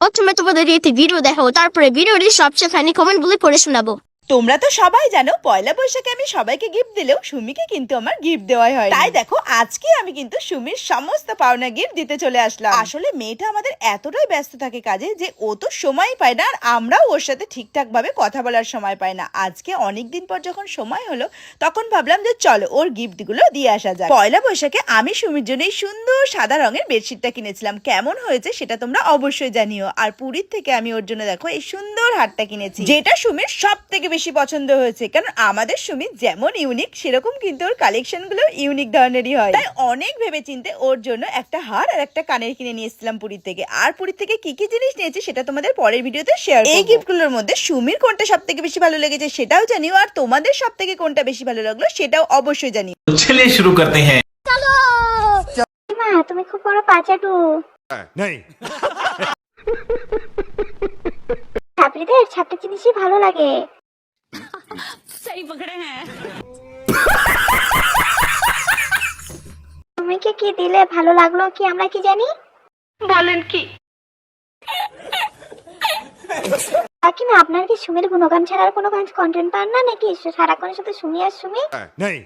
প্রথমে তোমাদের একটি ভিডিও দেখাবো, তারপরে ভিডিওটির সবচেয়ে ফানি কমেন্টগুলি পড়ে শোনাবো। তোমরা তো সবাই জানো পয়লা বৈশাখে আমি সবাইকে গিফট দিলেও সুমিকে কিন্তু আমার গিফট দেওয়াই হয়। তাই দেখো আজকে আমি কিন্তু সুমির সমস্ত পাওনা গিফট দিতে চলে আসলাম। আসলে মেয়েটা আমাদের এতটাই ব্যস্ত থাকে কাজে যে ও তো সময় পায় না, আর আমরাও ওর সাথে ঠিকঠাক ভাবে কথা বলার সময় পাই না। আজকে অনেকদিন পর যখন সময় হলো তখন ভাবলাম যে চলো ওর গিফট গুলো দিয়ে আসা যায়। পয়লা বৈশাখে আমি সুমির জন্য এই সুন্দর সাদা রঙের বেডশিটটা কিনেছিলাম, কেমন হয়েছে সেটা তোমরা অবশ্যই জানিও। আর পুরীর থেকে আমি ওর জন্য দেখো এই সুন্দর হারটা কিনেছি, যেটা সুমির সব থেকে বেশি পছন্দ হয়েছে। কারণ আমাদের সুমি যেমন ইউনিক সেরকম কিন্তু ওর কালেকশন গুলো ইউনিক ধরনেরই হয়। তাই অনেক ভেবে চিন্তে ওর জন্য একটা হার আর একটা কানের কিনে নিয়ে এসেছিলাম পুরী থেকে। আর পুরী থেকে কি কি জিনিস নিয়েছি সেটা তোমাদের পরের ভিডিওতে শেয়ার করব। এই গিফট গুলোর মধ্যে সুমির কোনটা সব থেকে বেশি ভালো লেগেছে সেটাও জানিও, আর তোমাদের সব থেকে কোনটা বেশি ভালো লাগলো সেটাও অবশ্যই জানিও। चलिए शुरू करते हैं। মা তুমি খুব বড় পাচাটু। नहीं। ছাত্রীদের ছাত্র জিনিসই ভালো লাগে। सही पकड़े हैं। তুমি কি দিলে ভালো লাগলো কি আমরা কি জানি? বলেন কি? কাকিমা আপনার কি সুমির গুণগান ছাড়া আর কোনো কন্টেন্ট পান না নাকি? সারাক্ষণ শুধু সুমি আর সুমি। नहीं।